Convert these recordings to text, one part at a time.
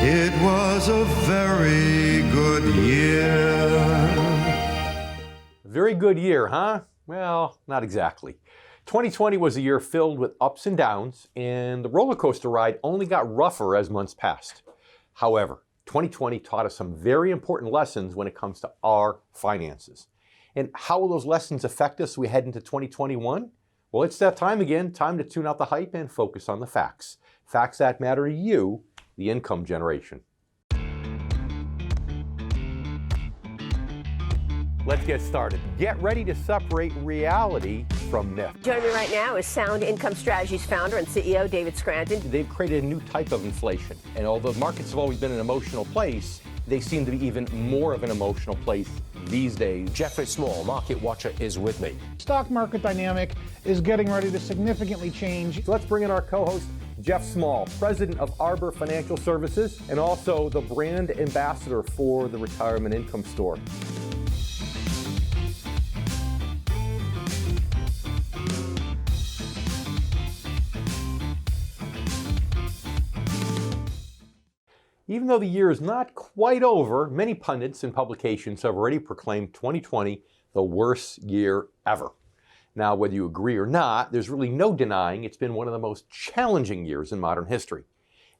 It was a very good year. Very good year, huh? Well, not exactly. 2020 was a year filled with ups and downs, and the roller coaster ride only got rougher as months passed. However, 2020 taught us some very important lessons when it comes to our finances. And how will those lessons affect us as we head into 2021? Well, it's that time again, time to tune out the hype and focus on the facts. Facts that matter to you, the income generation. Let's get started. Get ready to separate reality from myth. Joining me right now is Sound Income Strategies founder and CEO David Scranton. They've created a new type of inflation. And although markets have always been an emotional place, they seem to be even more of an emotional place these days. Jeffrey Small, market watcher, is with me. Stock market dynamic is getting ready to significantly change. So let's bring in our co-host, Jeff Small, president of Arbor Financial Services, and also the brand ambassador for the Retirement Income Store. Even though the year is not quite over, many pundits and publications have already proclaimed 2020 the worst year ever. Now, whether you agree or not, there's really no denying it's been one of the most challenging years in modern history.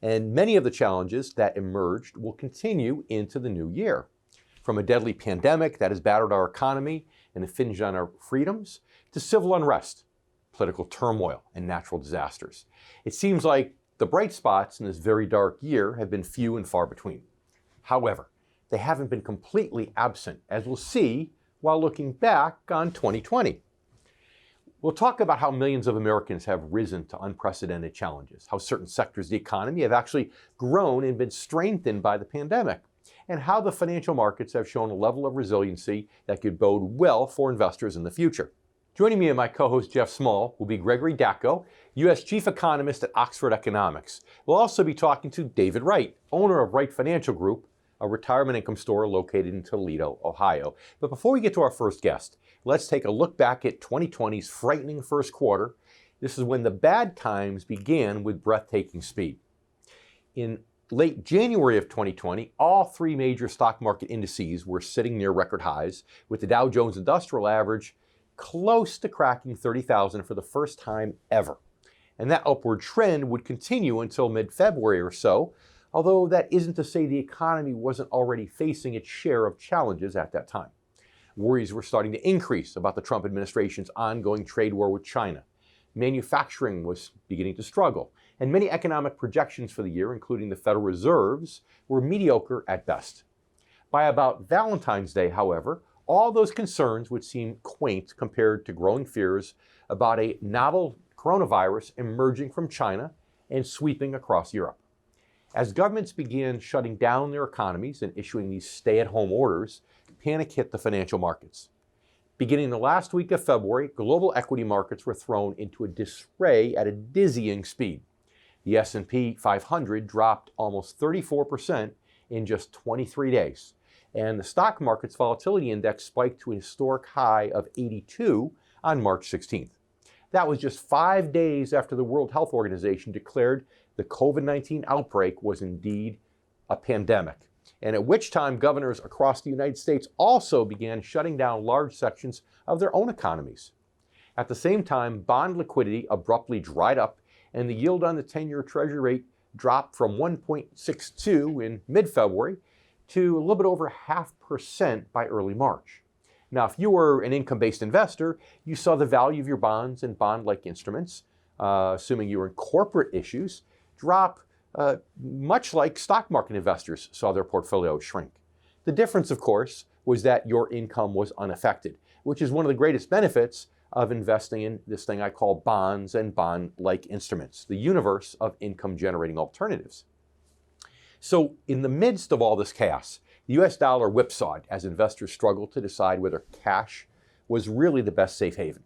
And many of the challenges that emerged will continue into the new year. From a deadly pandemic that has battered our economy and infringed on our freedoms, to civil unrest, political turmoil, and natural disasters. It seems like the bright spots in this very dark year have been few and far between. However, they haven't been completely absent, as we'll see while looking back on 2020. We'll talk about how millions of Americans have risen to unprecedented challenges, how certain sectors of the economy have actually grown and been strengthened by the pandemic, and how the financial markets have shown a level of resiliency that could bode well for investors in the future. Joining me and my co-host Jeff Small will be Gregory Daco, U.S. Chief Economist at Oxford Economics. We'll also be talking to David Wright, owner of Wright Financial Group, a retirement income store located in Toledo, Ohio. But before we get to our first guest, let's take a look back at 2020's frightening first quarter. This is when the bad times began with breathtaking speed. In late January of 2020, all three major stock market indices were sitting near record highs, with the Dow Jones Industrial Average close to cracking 30,000 for the first time ever. And that upward trend would continue until mid-February or so, although that isn't to say the economy wasn't already facing its share of challenges at that time. Worries were starting to increase about the Trump administration's ongoing trade war with China. Manufacturing was beginning to struggle, and many economic projections for the year, including the Federal Reserve's, were mediocre at best. By about Valentine's Day, however, all those concerns would seem quaint compared to growing fears about a novel coronavirus emerging from China and sweeping across Europe. As governments began shutting down their economies and issuing these stay-at-home orders, panic hit the financial markets. Beginning the last week of February, global equity markets were thrown into a disarray at a dizzying speed. The S&P 500 dropped almost 34% in just 23 days. And the stock market's volatility index spiked to a historic high of 82 on March 16th. That was just 5 days after the World Health Organization declared the COVID-19 outbreak was indeed a pandemic, and at which time governors across the United States also began shutting down large sections of their own economies. At the same time, bond liquidity abruptly dried up, and the yield on the 10-year Treasury rate dropped from 1.62 in mid-February to a little bit over 0.5% by early March. Now, if you were an income-based investor, you saw the value of your bonds and bond-like instruments, assuming you were in corporate issues, drop much like stock market investors saw their portfolios shrink. The difference, of course, was that your income was unaffected, which is one of the greatest benefits of investing in this thing I call bonds and bond-like instruments, the universe of income-generating alternatives. So in the midst of all this chaos, the US dollar whipsawed as investors struggled to decide whether cash was really the best safe haven.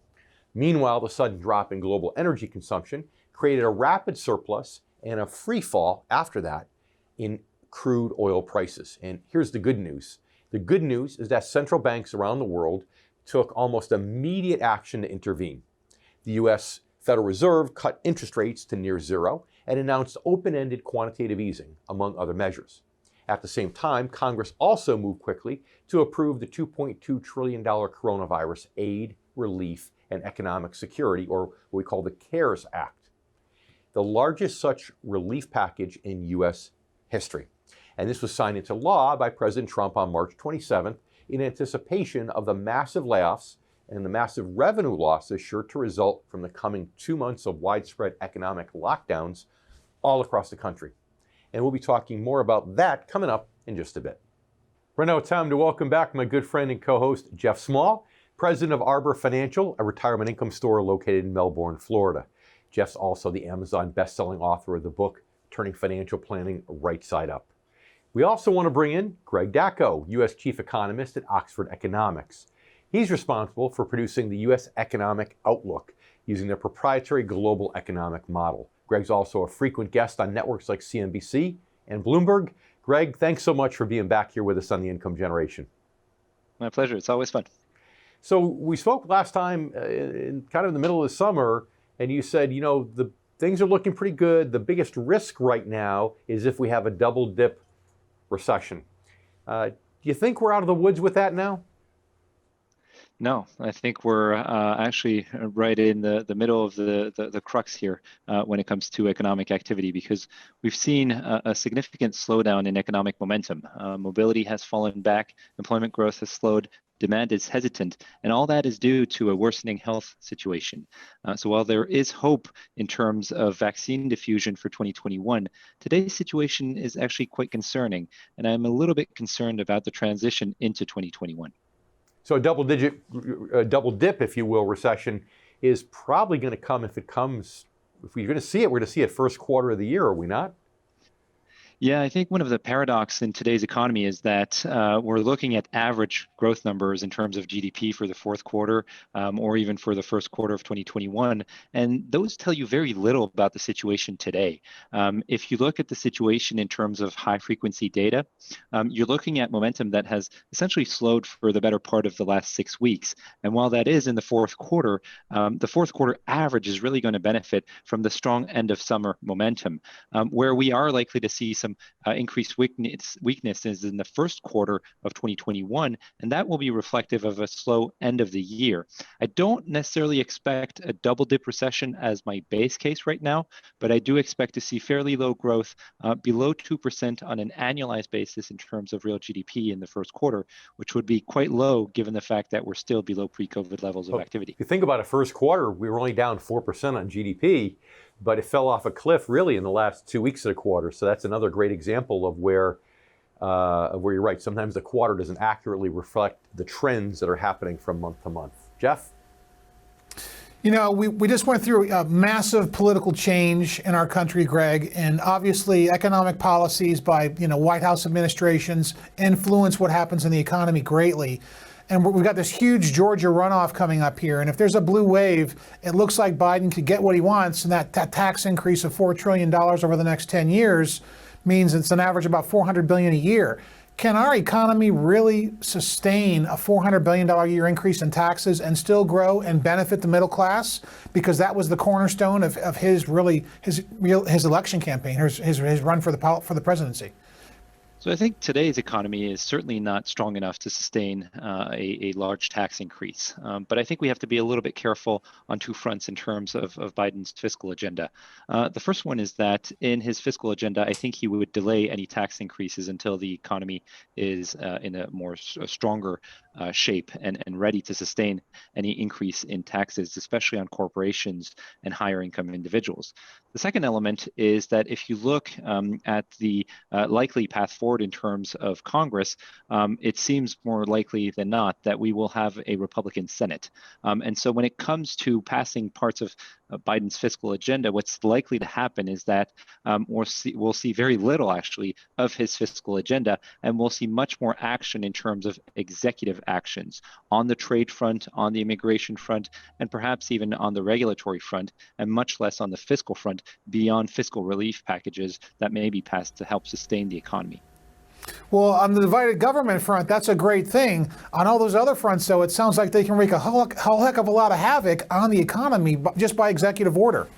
Meanwhile, the sudden drop in global energy consumption created a rapid surplus and a free fall after that in crude oil prices. And here's the good news. The good news is that central banks around the world took almost immediate action to intervene. The US Federal Reserve cut interest rates to near zero, and announced open-ended quantitative easing, among other measures. At the same time, Congress also moved quickly to approve the $2.2 trillion coronavirus aid, relief, and economic security, or what we call the CARES Act, the largest such relief package in U.S. history. And this was signed into law by President Trump on March 27th in anticipation of the massive layoffs and the massive revenue losses sure to result from the coming 2 months of widespread economic lockdowns all across the country. And we'll be talking more about that coming up in just a bit. Right now, it's time to welcome back my good friend and co-host, Jeff Small, president of Arbor Financial, a retirement income store located in Melbourne, Florida. Jeff's also the Amazon best-selling author of the book, Turning Financial Planning Right Side Up. We also want to bring in Greg Daco, U.S. Chief Economist at Oxford Economics. He's responsible for producing the U.S. Economic Outlook using their proprietary global economic model. Greg's also a frequent guest on networks like CNBC and Bloomberg. Greg, thanks so much for being back here with us on The Income Generation. My pleasure. It's always fun. So we spoke last time in kind of in the middle of the summer, and you said, you know, the things are looking pretty good. The biggest risk right now is if we have a double dip recession. Do you think we're out of the woods with that now? No, I think we're actually right in the middle of the crux here when it comes to economic activity, because we've seen a significant slowdown in economic momentum. Mobility has fallen back, employment growth has slowed, demand is hesitant, and all that is due to a worsening health situation. So while there is hope in terms of vaccine diffusion for 2021, today's situation is actually quite concerning, and I'm a little bit concerned about the transition into 2021. So a double dip, if you will, recession is probably going to come if it comes. If we're going to see it, we're going to see it first quarter of the year, are we not? Yeah, I think one of the paradoxes in today's economy is that we're looking at average growth numbers in terms of GDP for the fourth quarter or even for the first quarter of 2021. And those tell you very little about the situation today. If you look at the situation in terms of high frequency data, you're looking at momentum that has essentially slowed for the better part of the last 6 weeks. And while that is in the fourth quarter average is really going to benefit from the strong end of summer momentum, where we are likely to see some increased weaknesses in the first quarter of 2021, and that will be reflective of a slow end of the year. I don't necessarily expect a double dip recession as my base case right now, but I do expect to see fairly low growth, below 2% on an annualized basis in terms of real GDP in the first quarter, which would be quite low given the fact that we're still below pre-COVID levels of activity. If you think about a first quarter, we were only down 4% on GDP. But it fell off a cliff really in the last 2 weeks of the quarter. So that's another great example of where you're right. Sometimes the quarter doesn't accurately reflect the trends that are happening from month to month. Jeff? You know, we just went through a massive political change in our country, Greg, and obviously economic policies by, White House administrations influence what happens in the economy greatly. And we've got this huge Georgia runoff coming up here. And if there's a blue wave, it looks like Biden could get what he wants. And that tax increase of $4 trillion over the next 10 years means it's an average about $400 billion a year. Can our economy really sustain a $400 billion a year increase in taxes and still grow and benefit the middle class? Because that was the cornerstone of his election campaign, his run for the presidency. So I think today's economy is certainly not strong enough to sustain a large tax increase. But I think we have to be a little bit careful on two fronts in terms of Biden's fiscal agenda. The first one is that in his fiscal agenda, I think he would delay any tax increases until the economy is in a more stronger shape and ready to sustain any increase in taxes, especially on corporations and higher income individuals. The second element is that if you look at the likely path forward in terms of Congress, it seems more likely than not that we will have a Republican Senate. And so when it comes to passing parts of Biden's fiscal agenda, what's likely to happen is that we'll see very little actually of his fiscal agenda, and we'll see much more action in terms of executive actions on the trade front, on the immigration front, and perhaps even on the regulatory front, and much less on the fiscal front beyond fiscal relief packages that may be passed to help sustain the economy. Well, on the divided government front, that's a great thing. On all those other fronts, though, it sounds like they can wreak a whole heck of a lot of havoc on the economy just by executive order.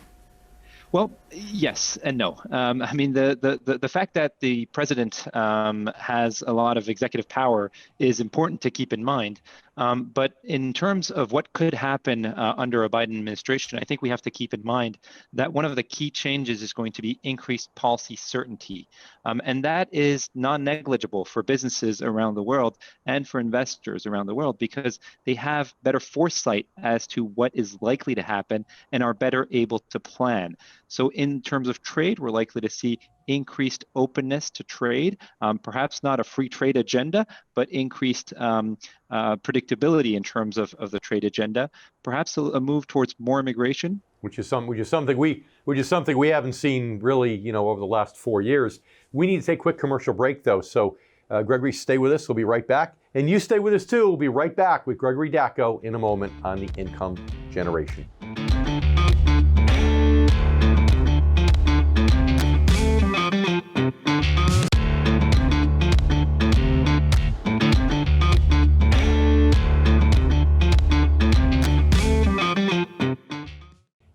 Well, yes and no. I mean, the fact that the president has a lot of executive power is important to keep in mind. But in terms of what could happen under a Biden administration, I think we have to keep in mind that one of the key changes is going to be increased policy certainty. And that is non-negligible for businesses around the world and for investors around the world, because they have better foresight as to what is likely to happen and are better able to plan. So in terms of trade, we're likely to see increased openness to trade, perhaps not a free trade agenda, but increased predictability in terms of the trade agenda, perhaps a move towards more immigration. Which is something we haven't seen really, over the last 4 years. We need to take a quick commercial break though. So Gregory, stay with us. We'll be right back. And you stay with us too. We'll be right back with Gregory Daco in a moment on the income generation.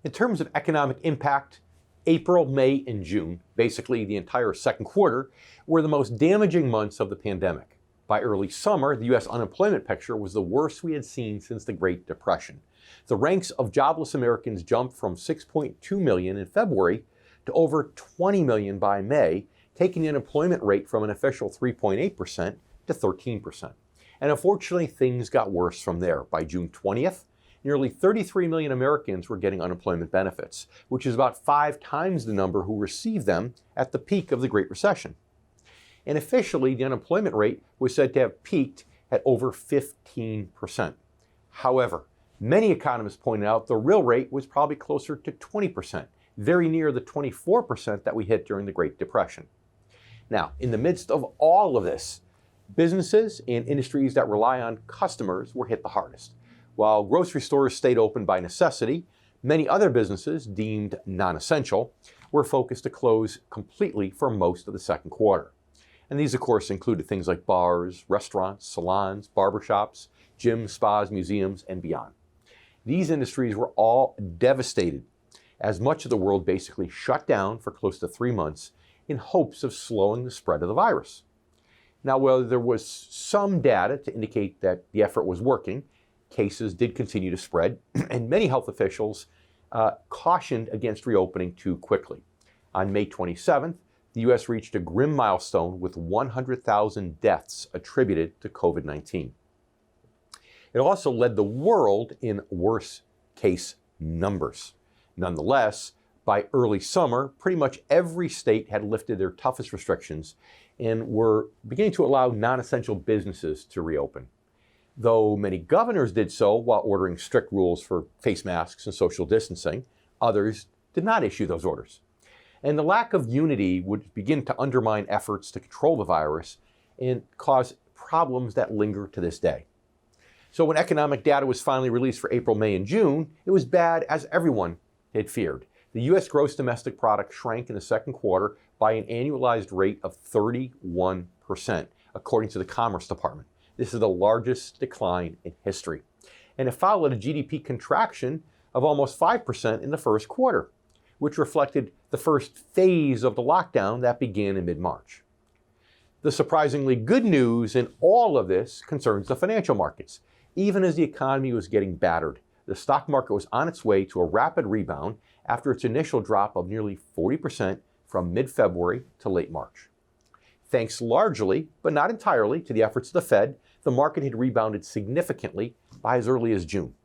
In terms of economic impact, April, May, and June, basically the entire second quarter, were the most damaging months of the pandemic. By early summer, the U.S. unemployment picture was the worst we had seen since the Great Depression. The ranks of jobless Americans jumped from 6.2 million in February to over 20 million by May, taking the unemployment rate from an official 3.8% to 13%. And unfortunately, things got worse from there. By June 20th, nearly 33 million Americans were getting unemployment benefits, which is about 5 times the number who received them at the peak of the Great Recession. And officially, the unemployment rate was said to have peaked at over 15%. However, many economists pointed out the real rate was probably closer to 20%, very near the 24% that we hit during the Great Depression. Now, in the midst of all of this, businesses and industries that rely on customers were hit the hardest. While grocery stores stayed open by necessity, many other businesses, deemed non-essential, were focused to close completely for most of the second quarter. And these, of course, included things like bars, restaurants, salons, barbershops, gyms, spas, museums, and beyond. These industries were all devastated, as much of the world basically shut down for close to 3 months in hopes of slowing the spread of the virus. Now, while there was some data to indicate that the effort was working, cases did continue to spread, and many health officials cautioned against reopening too quickly. On May 27th, the U.S. reached a grim milestone with 100,000 deaths attributed to COVID-19. It also led the world in worse case numbers. Nonetheless, by early summer, pretty much every state had lifted their toughest restrictions and were beginning to allow non-essential businesses to reopen. Though many governors did so while ordering strict rules for face masks and social distancing, others did not issue those orders. And the lack of unity would begin to undermine efforts to control the virus and cause problems that linger to this day. So when economic data was finally released for April, May, and June, it was bad as everyone had feared. The U.S. gross domestic product shrank in the second quarter by an annualized rate of 31%, according to the Commerce Department. This is the largest decline in history. And it followed a GDP contraction of almost 5% in the first quarter, which reflected the first phase of the lockdown that began in mid-March. The surprisingly good news in all of this concerns the financial markets. Even as the economy was getting battered, the stock market was on its way to a rapid rebound after its initial drop of nearly 40% from mid-February to late March. Thanks largely, but not entirely, to the efforts of the Fed, the market had rebounded significantly by as early as June.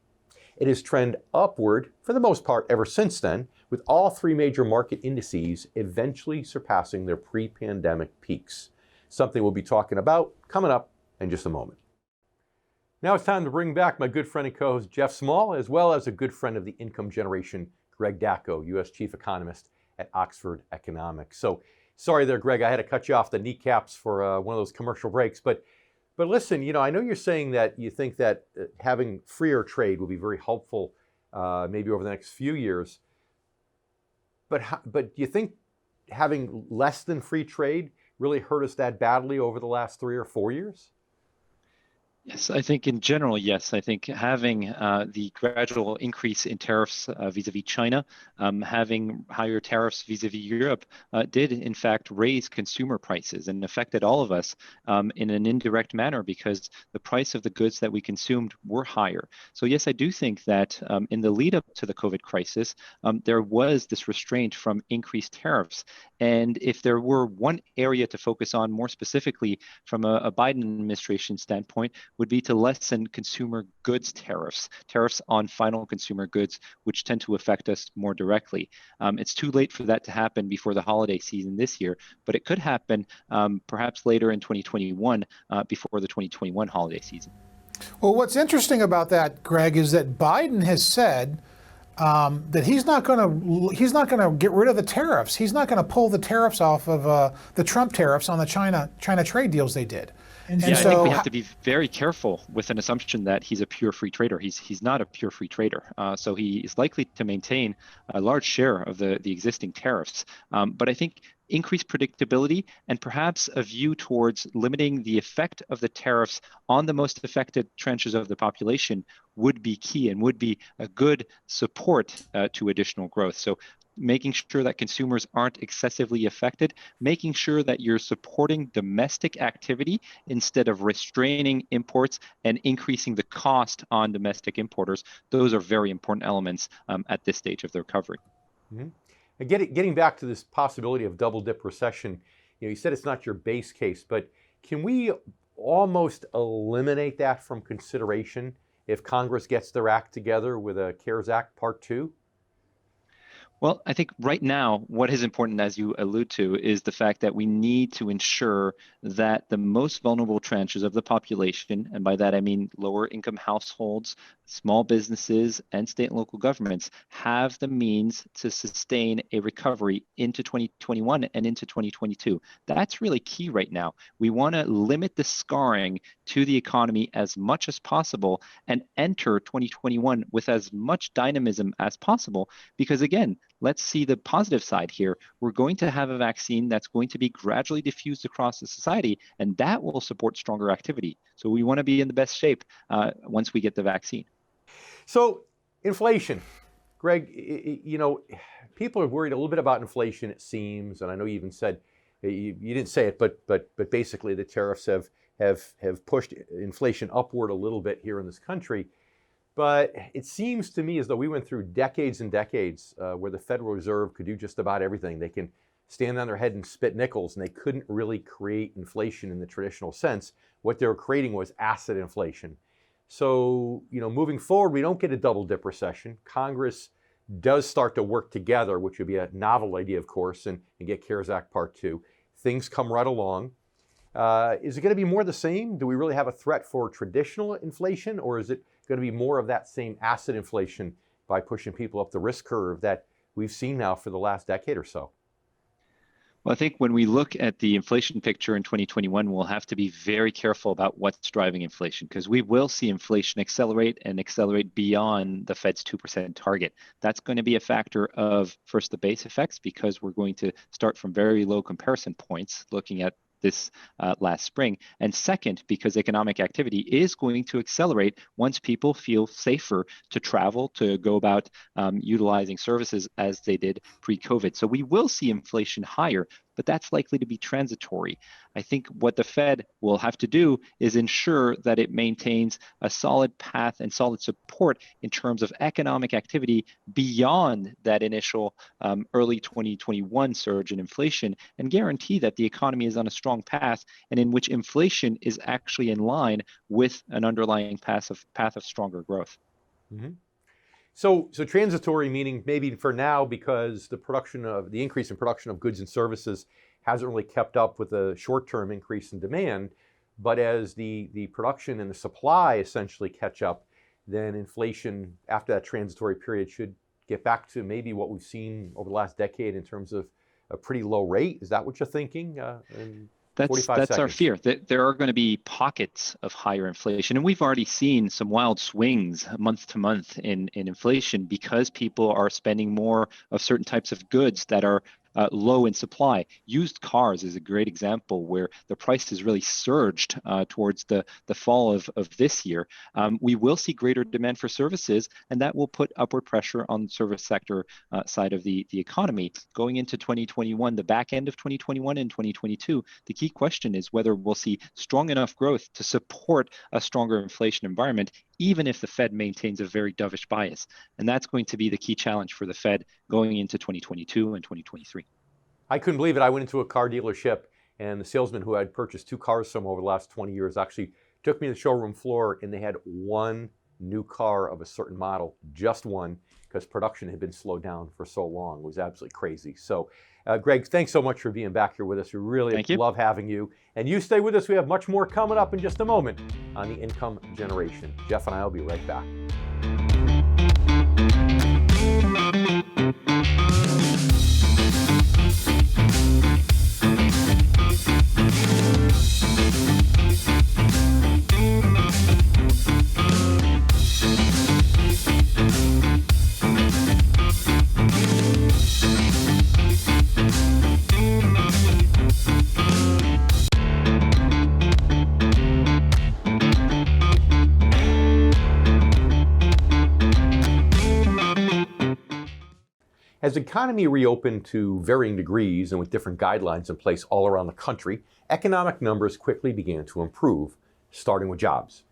It has trended upward for the most part ever since then, with all 3 major market indices eventually surpassing their pre-pandemic peaks, something we'll be talking about coming up in just a moment. Now it's time to bring back my good friend and co-host Jeff Small, as well as a good friend of the income generation, Greg Daco, U.S. Chief Economist at Oxford Economics. So sorry there, Greg, I had to cut you off the kneecaps for one of those commercial breaks. But listen, I know you're saying that you think that having freer trade will be very helpful maybe over the next few years. But do you think having less than free trade really hurt us that badly over the last 3 or 4 years? Yes, I think in general, yes. I think having the gradual increase in tariffs vis-a-vis China, having higher tariffs vis-a-vis Europe, did in fact raise consumer prices and affected all of us in an indirect manner because the price of the goods that we consumed were higher. So yes, I do think that in the lead up to the COVID crisis, there was this restraint from increased tariffs. And if there were one area to focus on more specifically from a Biden administration standpoint, would be to lessen consumer goods tariffs, tariffs on final consumer goods, which tend to affect us more directly. It's too late for that to happen before the holiday season this year, but it could happen perhaps later in 2021 before the 2021 holiday season. Well, what's interesting about that, Greg, is that Biden has said that he's not going to get rid of the tariffs. He's not going to pull the tariffs off of the Trump tariffs on the China trade deals they did. And yeah, so, I think we have to be very careful with an assumption that he's a pure free trader. He's not a pure free trader. So he is likely to maintain a large share of the existing tariffs. But I think increased predictability and perhaps a view towards limiting the effect of the tariffs on the most affected tranches of the population would be key and would be a good support to additional growth. So making sure that consumers aren't excessively affected, making sure that you're supporting domestic activity instead of restraining imports and increasing the cost on domestic importers. Those are very important elements at this stage of the recovery. Mm-hmm. And getting back to this possibility of double dip recession, you said it's not your base case, but can we almost eliminate that from consideration if Congress gets their act together with a CARES Act Part 2? Well, I think right now, what is important, as you allude to, is the fact that we need to ensure that the most vulnerable tranches of the population, and by that I mean lower income households, small businesses, and state and local governments, have the means to sustain a recovery into 2021 and into 2022. That's really key right now. We want to limit the scarring to the economy as much as possible and enter 2021 with as much dynamism as possible, because again, let's see the positive side here. We're going to have a vaccine that's going to be gradually diffused across the society, and that will support stronger activity. So we want to be in the best shape once we get the vaccine. So inflation, Greg, people are worried a little bit about inflation, it seems, and I know you even said, you didn't say it, but basically the tariffs have pushed inflation upward a little bit here in this country. But it seems to me as though we went through decades and decades where the Federal Reserve could do just about everything. They can stand on their head and spit nickels, and they couldn't really create inflation in the traditional sense. What they were creating was asset inflation. So, moving forward, we don't get a double dip recession. Congress does start to work together, which would be a novel idea, of course, and get CARES Act Part 2. Things come right along. Is it going to be more the same? Do we really have a threat for traditional inflation, or is it going to be more of that same asset inflation by pushing people up the risk curve that we've seen now for the last decade or so? Well, I think when we look at the inflation picture in 2021, we'll have to be very careful about what's driving inflation, because we will see inflation accelerate and accelerate beyond the Fed's 2% target. That's going to be a factor of, first, the base effects, because we're going to start from very low comparison points looking at this last spring. And second, because economic activity is going to accelerate once people feel safer to travel, to go about utilizing services as they did pre-COVID. So we will see inflation higher, but that's likely to be transitory. I think what the Fed will have to do is ensure that it maintains a solid path and solid support in terms of economic activity beyond that initial early 2021 surge in inflation, and guarantee that the economy is on a strong path and in which inflation is actually in line with an underlying path of stronger growth. Mm-hmm. So transitory meaning maybe for now, because the increase in production of goods and services hasn't really kept up with the short-term increase in demand. But as the production and the supply essentially catch up, then inflation after that transitory period should get back to maybe what we've seen over the last decade in terms of a pretty low rate. Is that what you're thinking? That's our fear, that there are going to be pockets of higher inflation. And we've already seen some wild swings month to month in inflation, because people are spending more of certain types of goods that are low in supply. Used cars is a great example where the price has really surged towards the fall of this year. We will see greater demand for services, and that will put upward pressure on the service sector side of the economy. Going into 2021, the back end of 2021 and 2022, the key question is whether we'll see strong enough growth to support a stronger inflation environment, even if the Fed maintains a very dovish bias. And that's going to be the key challenge for the Fed going into 2022 and 2023. I couldn't believe it. I went into a car dealership, and the salesman who had purchased 2 cars from over the last 20 years actually took me to the showroom floor, and they had one new car of a certain model, just one, because production had been slowed down for so long. It was absolutely crazy. So, Greg, thanks so much for being back here with us. We really love having you. And you stay with us. We have much more coming up in just a moment on the income generation. Jeff and I will be right back. As the economy reopened to varying degrees and with different guidelines in place all around the country, economic numbers quickly began to improve, starting with jobs.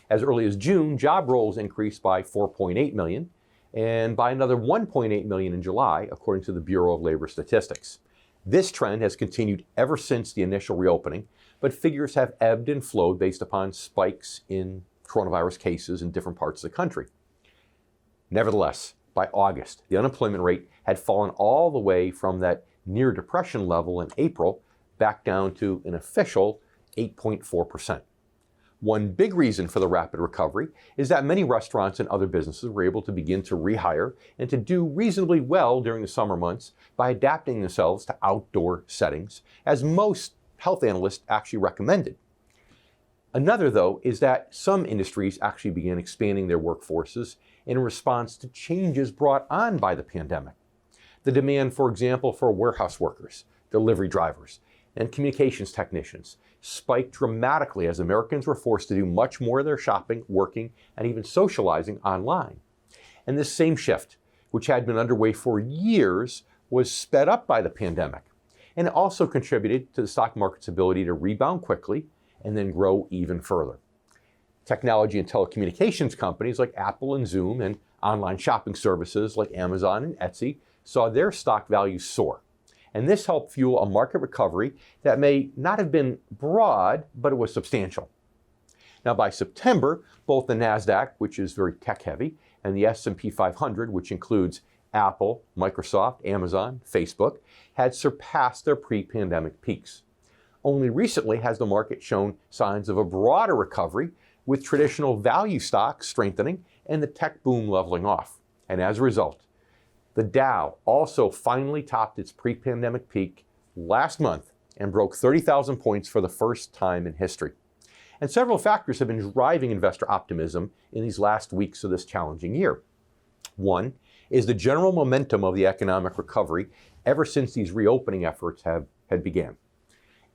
As early as June, job rolls increased by 4.8 million and by another 1.8 million in July, according to the Bureau of Labor Statistics. This trend has continued ever since the initial reopening, but figures have ebbed and flowed based upon spikes in coronavirus cases in different parts of the country. Nevertheless, by August, the unemployment rate had fallen all the way from that near depression level in April back down to an official 8.4%. One big reason for the rapid recovery is that many restaurants and other businesses were able to begin to rehire and to do reasonably well during the summer months by adapting themselves to outdoor settings, as most health analysts actually recommended. Another, though, is that some industries actually began expanding their workforces in response to changes brought on by the pandemic. The demand, for example, for warehouse workers, delivery drivers, and communications technicians spiked dramatically as Americans were forced to do much more of their shopping, working, and even socializing online. And this same shift, which had been underway for years, was sped up by the pandemic. And it also contributed to the stock market's ability to rebound quickly and then grow even further. Technology and telecommunications companies like Apple and Zoom and online shopping services like Amazon and Etsy saw their stock values soar. And this helped fuel a market recovery that may not have been broad, but it was substantial. Now by September, both the NASDAQ, which is very tech heavy, and the S&P 500, which includes Apple, Microsoft, Amazon, Facebook, had surpassed their pre-pandemic peaks. Only recently has the market shown signs of a broader recovery, with traditional value stocks strengthening and the tech boom leveling off. And as a result, the Dow also finally topped its pre-pandemic peak last month and broke 30,000 points for the first time in history. And several factors have been driving investor optimism in these last weeks of this challenging year. One is the general momentum of the economic recovery ever since these reopening efforts had began.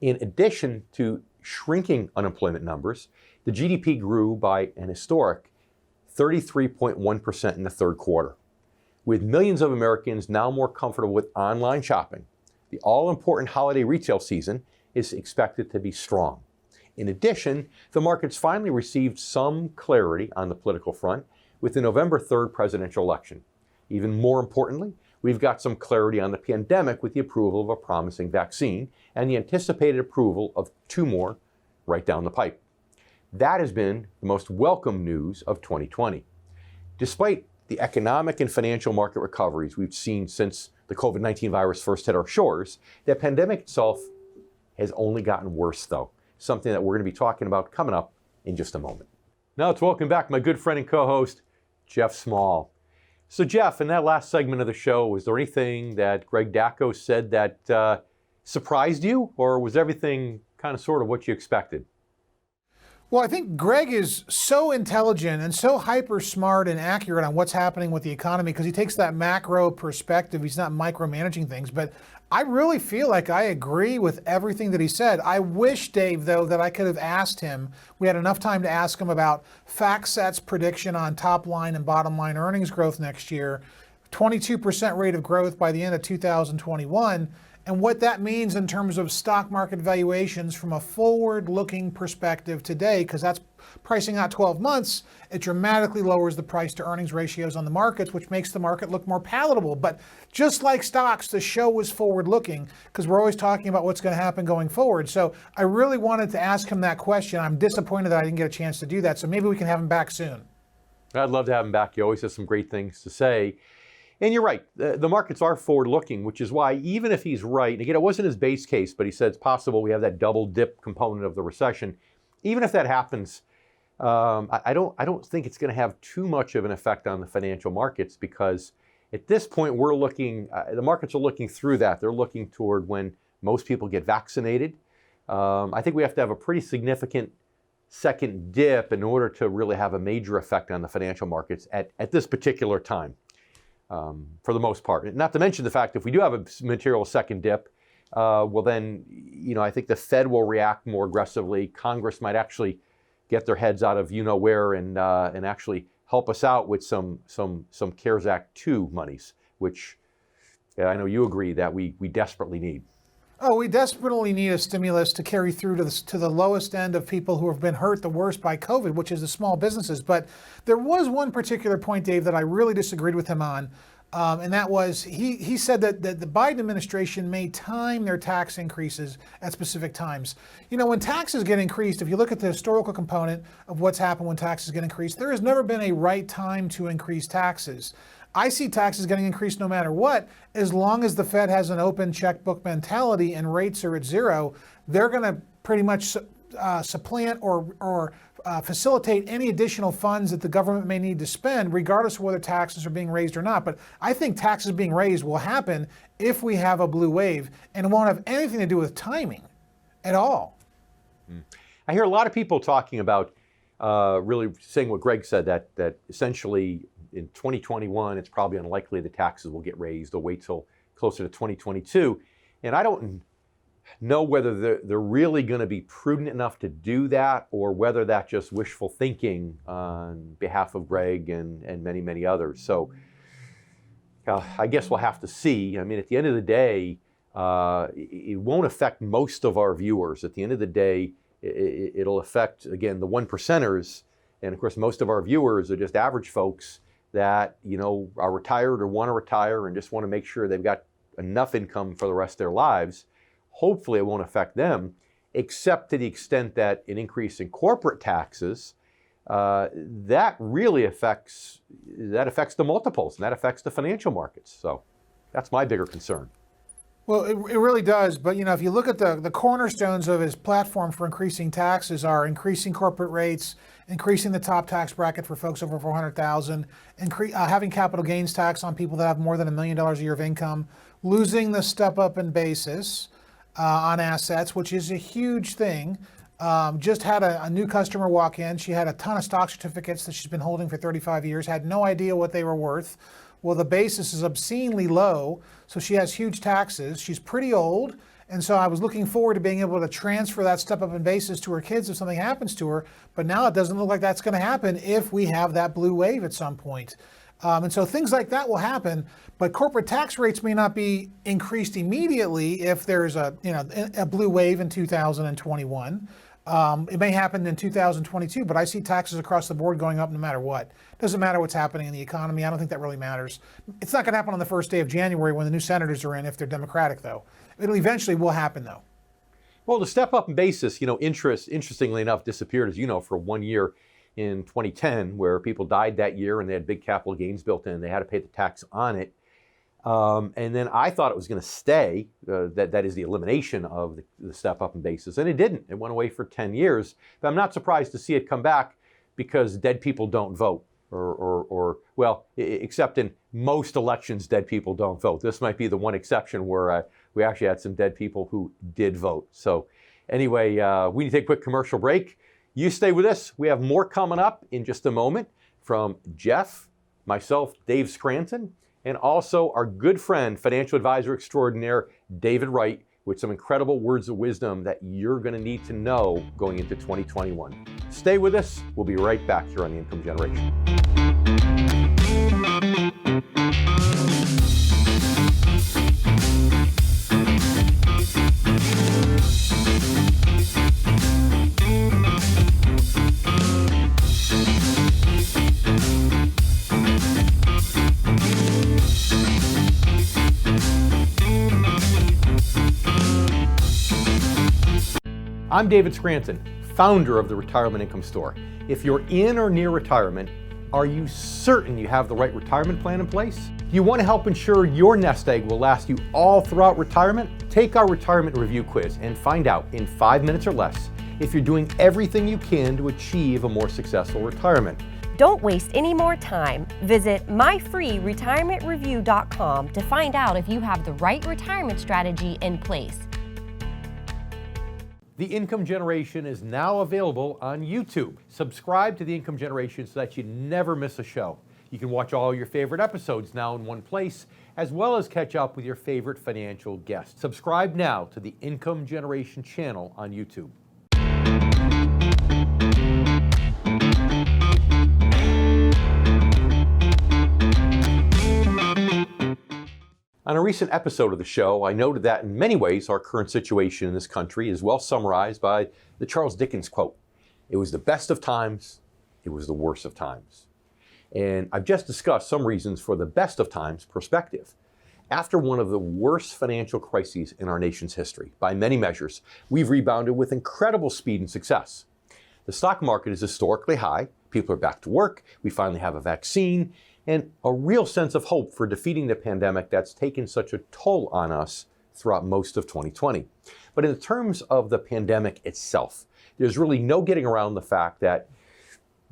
In addition to shrinking unemployment numbers, the GDP grew by an historic 33.1% in the third quarter. With millions of Americans now more comfortable with online shopping, the all-important holiday retail season is expected to be strong. In addition, the markets finally received some clarity on the political front with the November 3rd presidential election. Even more importantly, we've got some clarity on the pandemic with the approval of a promising vaccine and the anticipated approval of 2 more right down the pipe. That has been the most welcome news of 2020. Despite the economic and financial market recoveries we've seen since the COVID-19 virus first hit our shores, the pandemic itself has only gotten worse, though, something that we're going to be talking about coming up in just a moment. Now let's welcome back my good friend and co-host, Jeff Small. So Jeff, in that last segment of the show, was there anything that Greg Daco said that surprised you, or was everything kind of sort of what you expected? Well, I think Greg is so intelligent and so hyper smart and accurate on what's happening with the economy because he takes that macro perspective. He's not micromanaging things, but I really feel like I agree with everything that he said. I wish, Dave, though, that I could have asked him. We had enough time to ask him about FactSet's prediction on top line and bottom line earnings growth next year, 22% rate of growth by the end of 2021. And what that means in terms of stock market valuations from a forward-looking perspective today, because that's pricing out 12 months, it dramatically lowers the price to earnings ratios on the markets, which makes the market look more palatable. But just like stocks, the show was forward-looking because we're always talking about what's going to happen going forward. So I really wanted to ask him that question. I'm disappointed that I didn't get a chance to do that. So maybe we can have him back soon. I'd love to have him back. He always has some great things to say. And you're right, the markets are forward-looking, which is why even if he's right, and again, it wasn't his base case, but he said it's possible we have that double dip component of the recession. Even if that happens, I don't think it's going to have too much of an effect on the financial markets because at this point we're looking, the markets are looking through that. They're looking toward when most people get vaccinated. I think we have to have a pretty significant second dip in order to really have a major effect on the financial markets at this particular time. For the most part. Not to mention the fact if we do have a material second dip, well then, I think the Fed will react more aggressively. Congress might actually get their heads out of where and actually help us out with some CARES Act 2 monies, which I know you agree that we desperately need. Oh, we desperately need a stimulus to carry through to the lowest end of people who have been hurt the worst by COVID, which is the small businesses. But there was one particular point, Dave, that I really disagreed with him on. And that was, he said that the Biden administration may time their tax increases at specific times. When taxes get increased, if you look at the historical component of what's happened when taxes get increased, there has never been a right time to increase taxes. I see taxes getting increased no matter what, as long as the Fed has an open checkbook mentality and rates are at zero. They're going to pretty much supplant or facilitate any additional funds that the government may need to spend, regardless of whether taxes are being raised or not. But I think taxes being raised will happen if we have a blue wave, and it won't have anything to do with timing at all. I hear a lot of people talking about really saying what Greg said, that essentially in 2021, it's probably unlikely the taxes will get raised. They'll wait till closer to 2022. And I don't know whether they're really going to be prudent enough to do that or whether that's just wishful thinking on behalf of Greg and many, many others. So I guess we'll have to see. I mean, at the end of the day, it won't affect most of our viewers. At the end of the day, it'll affect, again, the one percenters. And of course, most of our viewers are just average folks that, are retired or want to retire and just want to make sure they've got enough income for the rest of their lives. Hopefully it won't affect them, except to the extent that an increase in corporate taxes, that really affects the multiples and that affects the financial markets. So that's my bigger concern. Well, it really does. But, if you look at the cornerstones of his platform for increasing taxes are increasing corporate rates, increasing the top tax bracket for folks over $400,000, having capital gains tax on people that have more than $1 million a year of income, losing the step up in basis on assets, which is a huge thing. Just had a new customer walk in. She had a ton of stock certificates that she's been holding for 35 years, had no idea what they were worth. Well, the basis is obscenely low, so she has huge taxes. She's pretty old, and so I was looking forward to being able to transfer that step up in basis to her kids if something happens to her, but now it doesn't look like that's going to happen if we have that blue wave at some point. And so things like that will happen, but corporate tax rates may not be increased immediately if there's a blue wave in 2021. It may happen in 2022, but I see taxes across the board going up no matter what. Doesn't matter what's happening in the economy. I don't think that really matters. It's not going to happen on the first day of January when the new senators are in, if they're Democratic, though. It'll eventually will happen, though. Well, the step up in basis, interestingly enough, disappeared, as you know, for 1 year in 2010, where people died that year and they had big capital gains built in. They had to pay the tax on it. And then I thought it was going to stay, that is the elimination of the step up in basis, and it didn't. It went away for 10 years. But I'm not surprised to see it come back because dead people don't vote, except in most elections, dead people don't vote. This might be the one exception where we actually had some dead people who did vote. So anyway, we need to take a quick commercial break. You stay with us. We have more coming up in just a moment from Jeff, myself, Dave Scranton, and also our good friend, financial advisor extraordinaire, David Wright, with some incredible words of wisdom that you're going to need to know going into 2021. Stay with us. We'll be right back here on The Income Generation. I'm David Scranton, founder of the Retirement Income Store. If you're in or near retirement, are you certain you have the right retirement plan in place? Do you want to help ensure your nest egg will last you all throughout retirement? Take our retirement review quiz and find out in 5 minutes or less if you're doing everything you can to achieve a more successful retirement. Don't waste any more time. Visit myfreeretirementreview.com to find out if you have the right retirement strategy in place. The Income Generation is now available on YouTube. Subscribe to The Income Generation so that you never miss a show. You can watch all your favorite episodes now in one place, as well as catch up with your favorite financial guests. Subscribe now to the Income Generation channel on YouTube. On a recent episode of the show, I noted that in many ways our current situation in this country is well summarized by the Charles Dickens quote. It was the best of times, it was the worst of times. And I've just discussed some reasons for the best of times perspective. After one of the worst financial crises in our nation's history, by many measures, we've rebounded with incredible speed and success. The stock market is historically high, people are back to work, we finally have a vaccine, and a real sense of hope for defeating the pandemic that's taken such a toll on us throughout most of 2020. But in terms of the pandemic itself, there's really no getting around the fact that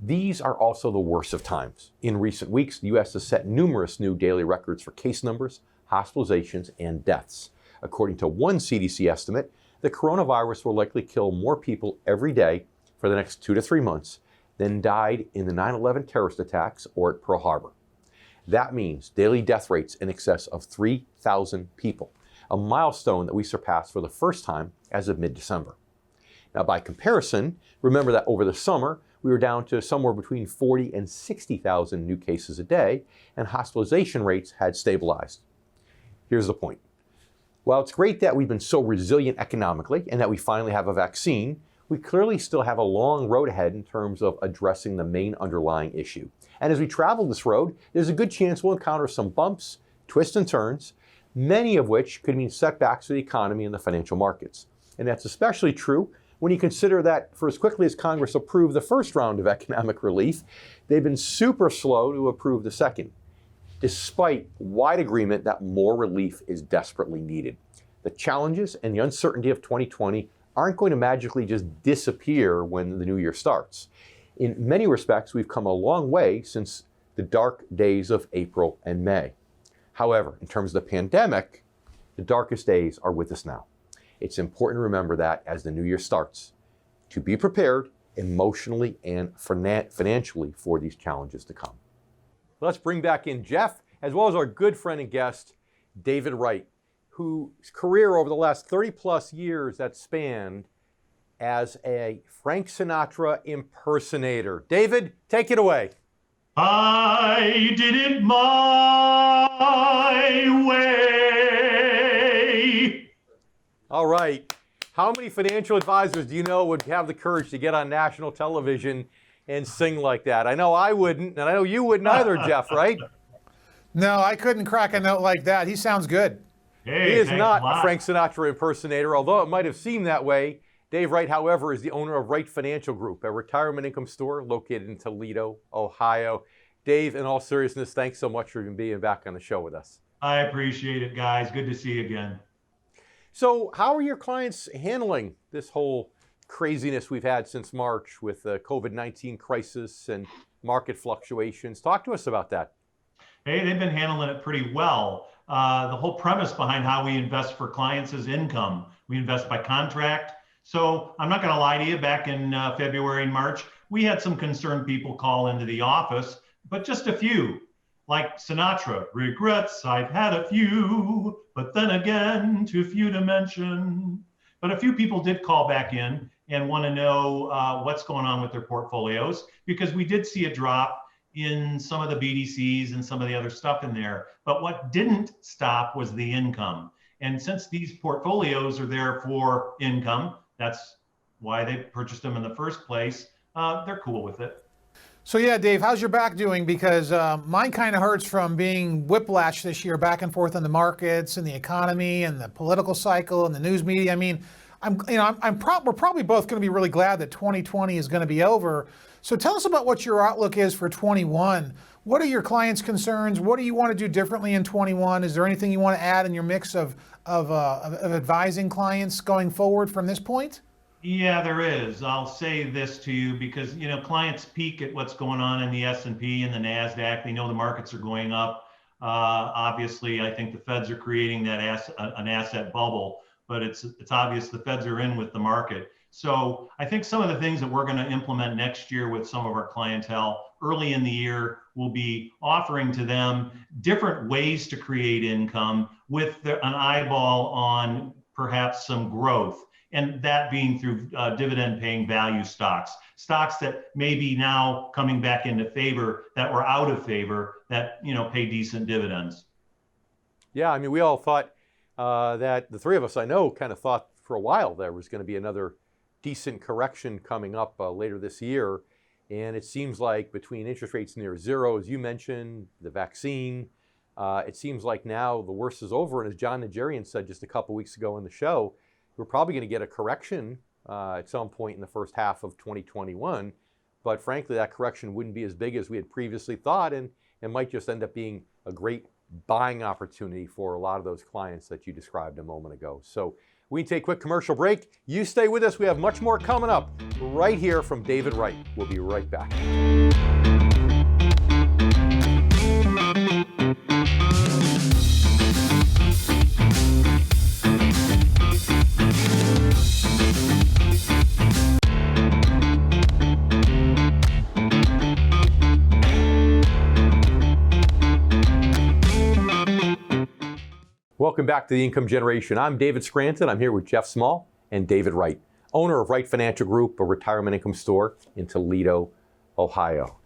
these are also the worst of times. In recent weeks, the U.S. has set numerous new daily records for case numbers, hospitalizations, and deaths. According to one CDC estimate, the coronavirus will likely kill more people every day for the next 2 to 3 months than died in the 9/11 terrorist attacks or at Pearl Harbor. That means daily death rates in excess of 3,000 people, a milestone that we surpassed for the first time as of mid-December. Now, by comparison, remember that over the summer, we were down to somewhere between 40 and 60,000 new cases a day, and hospitalization rates had stabilized. Here's the point. While it's great that we've been so resilient economically and that we finally have a vaccine, we clearly still have a long road ahead in terms of addressing the main underlying issue. And as we travel this road, there's a good chance we'll encounter some bumps, twists and turns, many of which could mean setbacks for the economy and the financial markets. And that's especially true when you consider that for as quickly as Congress approved the first round of economic relief, they've been super slow to approve the second, despite wide agreement that more relief is desperately needed. The challenges and the uncertainty of 2020 aren't going to magically just disappear when the new year starts. In many respects, we've come a long way since the dark days of April and May. However, in terms of the pandemic, the darkest days are with us now. It's important to remember that as the new year starts, to be prepared emotionally and financially for these challenges to come. Let's bring back in Jeff, as well as our good friend and guest, David Wright, whose career over the last 30 plus years that spanned as a Frank Sinatra impersonator. David, take it away. I did it my way. All right. How many financial advisors do you know would have the courage to get on national television and sing like that? I know I wouldn't, and I know you wouldn't either, Jeff, right? No, I couldn't crack a note like that. He sounds good. Hey, He is thanks not a lot. a Frank Sinatra impersonator, although it might have seemed that way. Dave Wright, however, is the owner of Wright Financial Group, a retirement income store located in Toledo, Ohio. Dave, in all seriousness, thanks so much for being back on the show with us. I appreciate it, guys. Good to see you again. So how are your clients handling this whole craziness we've had since March with the COVID-19 crisis and market fluctuations? Talk to us about that. Hey, they've been handling it pretty well. The whole premise behind how we invest for clients is income. We invest by contract. So I'm not going to lie to you, back in February and March, we had some concerned people call into the office, but just a few. Like Sinatra, regrets, I've had a few, but then again, too few to mention. But a few people did call back in and want to know what's going on with their portfolios, because we did see a drop in some of the BDCs and some of the other stuff in there. But what didn't stop was the income. And since these portfolios are there for income, that's why they purchased them in the first place, they're cool with it. So yeah, Dave, how's your back doing? Because mine kind of hurts from being whiplash this year, back and forth in the markets and the economy and the political cycle and the news media. I mean, we're probably both going to be really glad that 2020 is going to be over. So tell us about what your outlook is for 21. What are your clients' concerns? What do you want to do differently in 21? Is there anything you want to add in your mix of advising clients going forward from this point? Yeah, there is. I'll say this to you because, clients peek at what's going on in the S&P and the NASDAQ. They know the markets are going up. Obviously, I think the Feds are creating an asset bubble, but it's obvious the Feds are in with the market. So I think some of the things that we're going to implement next year with some of our clientele early in the year will be offering to them different ways to create income with an eyeball on perhaps some growth. And that being through dividend paying value stocks that may be now coming back into favor, that were out of favor, that, pay decent dividends. Yeah, I mean, we all thought that, the three of us I know kind of thought for a while there was going to be another decent correction coming up later this year. And it seems like between interest rates near zero, as you mentioned, the vaccine, it seems like now the worst is over. And as John Nigerian said just a couple weeks ago in the show, we're probably going to get a correction at some point in the first half of 2021. But frankly, that correction wouldn't be as big as we had previously thought, and it might just end up being a great buying opportunity for a lot of those clients that you described a moment ago. So we take a quick commercial break. You stay with us. We have much more coming up right here from David Wright. We'll be right back. Welcome back to The Income Generation. I'm David Scranton. I'm here with Jeff Small and David Wright, owner of Wright Financial Group, a retirement income store in Toledo, Ohio.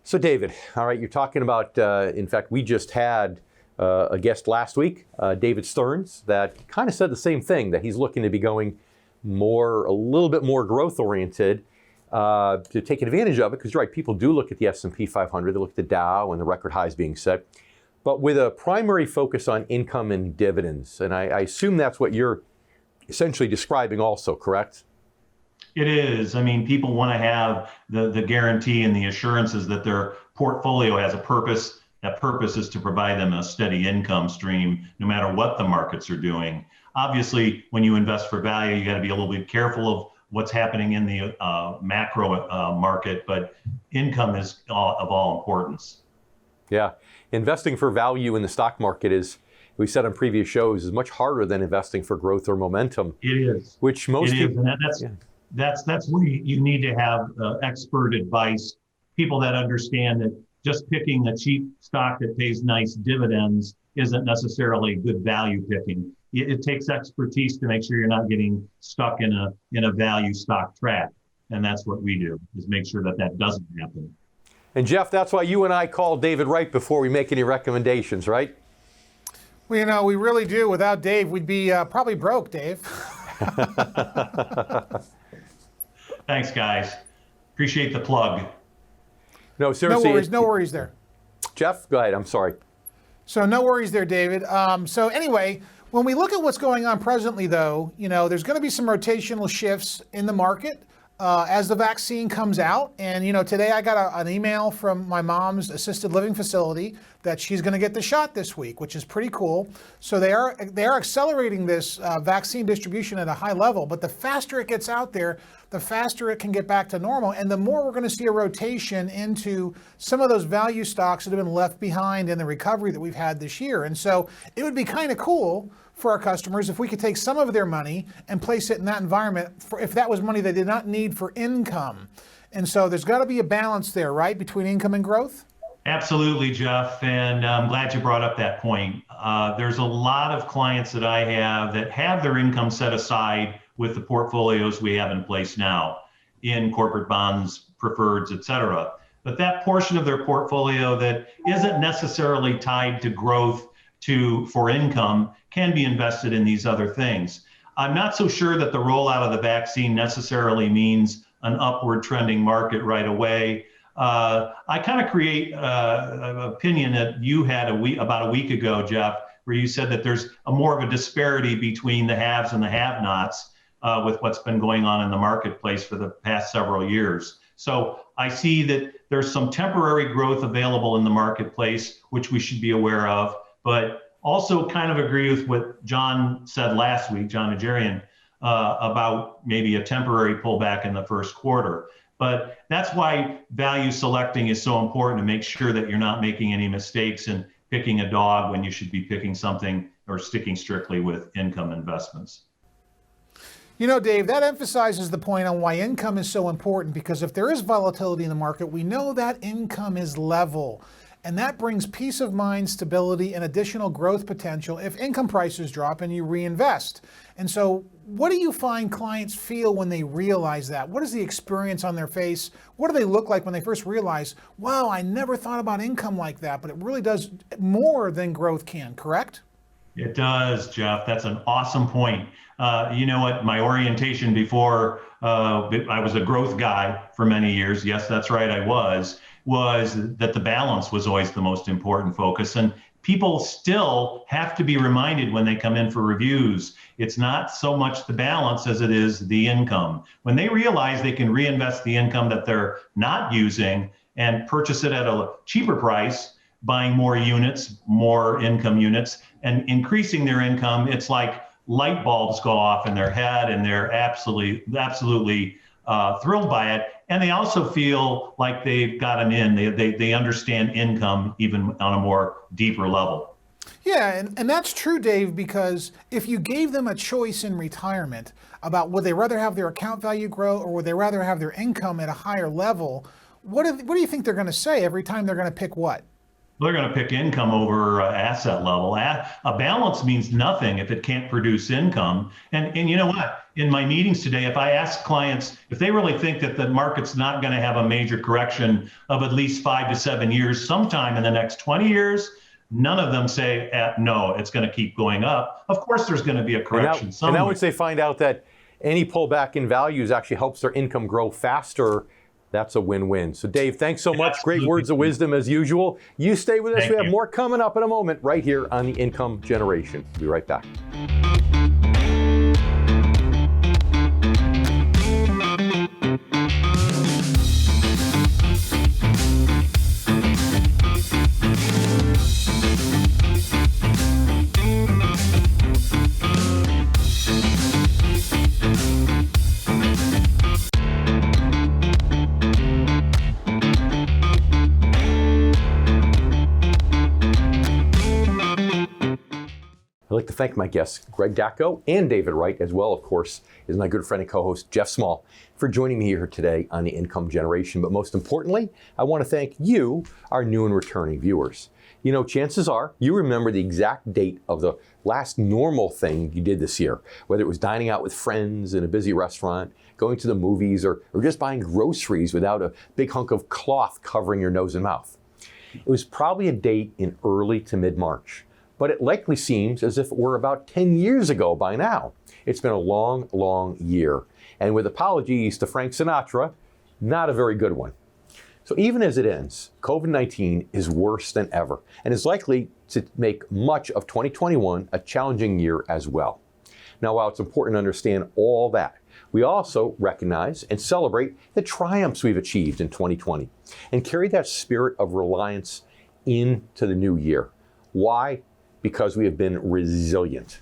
So David, all right, you're talking about, in fact, we just had a guest last week, David Stearns, that kind of said the same thing, that he's looking to be going a little bit more growth oriented to take advantage of it. Because you're right, people do look at the S&P 500, they look at the Dow and the record highs being set, but with a primary focus on income and dividends. And I assume that's what you're essentially describing also, correct? It is. I mean, people want to have the guarantee and the assurances that their portfolio has a purpose. That purpose is to provide them a steady income stream, no matter what the markets are doing. Obviously, when you invest for value, you got to be a little bit careful of what's happening in the macro market, but income is of all importance. Yeah. Investing for value in the stock market is, we said on previous shows, is much harder than investing for growth or momentum. It is. Which most people... And that's where you need to have expert advice, people that understand that just picking a cheap stock that pays nice dividends isn't necessarily good value picking. It takes expertise to make sure you're not getting stuck in a value stock trap. And that's what we do, is make sure that doesn't happen. And Jeff, that's why you and I call David Wright before we make any recommendations, right? Well, we really do. Without Dave, we'd be probably broke, Dave. Thanks, guys. Appreciate the plug. No, seriously. No worries there. Jeff, go ahead. I'm sorry. So no worries there, David. So anyway, when we look at what's going on presently, though, there's going to be some rotational shifts in the market as the vaccine comes out. And, today I got an email from my mom's assisted living facility that she's going to get the shot this week, which is pretty cool. So they are accelerating this vaccine distribution at a high level. But the faster it gets out there, the faster it can get back to normal, and the more we're going to see a rotation into some of those value stocks that have been left behind in the recovery that we've had this year. And so it would be kind of cool for our customers if we could take some of their money and place it in that environment if that was money they did not need for income. And so there's got to be a balance there, right, between income and growth? Absolutely, Jeff, and I'm glad you brought up that point. There's a lot of clients that I have that have their income set aside with the portfolios we have in place now in corporate bonds, preferreds, et cetera. But that portion of their portfolio that isn't necessarily tied to growth for income can be invested in these other things. I'm not so sure that the rollout of the vaccine necessarily means an upward trending market right away. I kind of create an opinion that you had about a week ago, Jeff, where you said that there's more of a disparity between the haves and the have-nots with what's been going on in the marketplace for the past several years. So I see that there's some temporary growth available in the marketplace, which we should be aware of, but also kind of agree with what John said last week, John Najarian, about maybe a temporary pullback in the first quarter. But that's why value selecting is so important, to make sure that you're not making any mistakes and picking a dog when you should be picking something or sticking strictly with income investments. You know, Dave, that emphasizes the point on why income is so important, because if there is volatility in the market, we know that income is level. And that brings peace of mind, stability, and additional growth potential if income prices drop and you reinvest. And so what do you find clients feel when they realize that? What is the experience on their face? What do they look like when they first realize, wow, I never thought about income like that, but it really does more than growth can, correct? It does, Jeff. That's an awesome point. You know what? My orientation before I was a growth guy for many years. Yes, that's right, I was that the balance was always the most important focus. And people still have to be reminded when they come in for reviews, it's not so much the balance as it is the income. When they realize they can reinvest the income that they're not using and purchase it at a cheaper price, buying more units, more income units, and increasing their income, it's like light bulbs go off in their head, and they're absolutely thrilled by it. And they also feel like they've got an in. They understand income even on a more deeper level. Yeah, and that's true, Dave, because if you gave them a choice in retirement about would they rather have their account value grow or would they rather have their income at a higher level, what do you think they're going to say every time they're going to pick what? They're going to pick income over asset level. A balance means nothing if it can't produce income. And you know what? In my meetings today, if I ask clients if they really think that the market's not going to have a major correction of at least 5 to 7 years, sometime in the next 20 years, none of them say, no, it's going to keep going up. Of course, there's going to be a correction somewhere. And now once they find out that any pullback in values actually helps their income grow faster, that's a win-win. So Dave, thanks so much. Absolutely. Great words of wisdom as usual. You stay with us. Thank We have you. more coming up in a moment right here on the Income Generation. We'll be right back. I'd like to thank my guests, Greg Daco and David Wright, as well, of course, is my good friend and co-host, Jeff Small, for joining me here today on the Income Generation. But most importantly, I want to thank you, our new and returning viewers. You know, chances are you remember the exact date of the last normal thing you did this year, whether it was dining out with friends in a busy restaurant, going to the movies, or just buying groceries without a big hunk of cloth covering your nose and mouth. It was probably a date in early to mid-March. But it likely seems as if it were about 10 years ago by now. It's been a long, long year. And with apologies to Frank Sinatra, not a very good one. So even as it ends, COVID-19 is worse than ever and is likely to make much of 2021 a challenging year as well. Now, while it's important to understand all that, we also recognize and celebrate the triumphs we've achieved in 2020 and carry that spirit of reliance into the new year. Why? Because we have been resilient.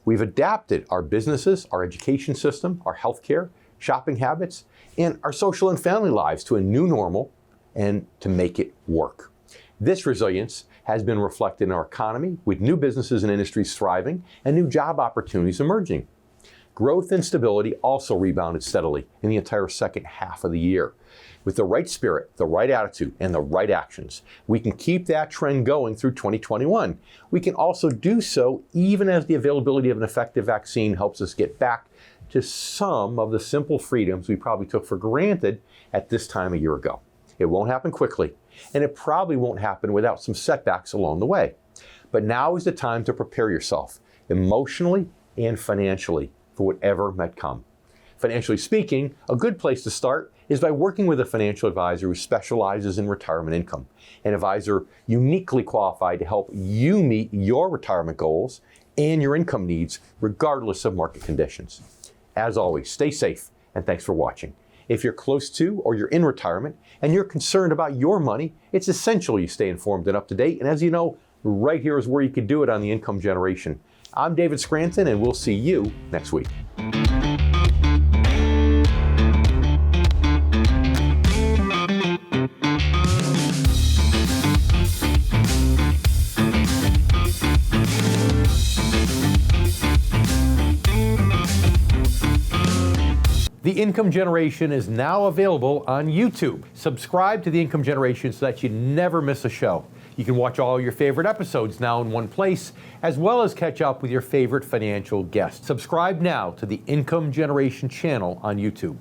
We've adapted our businesses, our education system, our healthcare, shopping habits, and our social and family lives to a new normal and to make it work. This resilience has been reflected in our economy, with new businesses and industries thriving and new job opportunities emerging. Growth and stability also rebounded steadily in the entire second half of the year. With the right spirit, the right attitude, and the right actions, we can keep that trend going through 2021. We can also do so even as the availability of an effective vaccine helps us get back to some of the simple freedoms we probably took for granted at this time a year ago. It won't happen quickly, and it probably won't happen without some setbacks along the way. But now is the time to prepare yourself emotionally and financially for whatever might come. Financially speaking, a good place to start is by working with a financial advisor who specializes in retirement income, an advisor uniquely qualified to help you meet your retirement goals and your income needs regardless of market conditions. As always, stay safe, and thanks for watching. If you're close to or you're in retirement and you're concerned about your money, it's essential you stay informed and up to date. And as you know, right here is where you can do it on the Income Generation. I'm David Scranton, and we'll see you next week. The Income Generation is now available on YouTube. Subscribe to the Income Generation so that you never miss a show. You can watch all your favorite episodes now in one place, as well as catch up with your favorite financial guests. Subscribe now to the Income Generation channel on YouTube.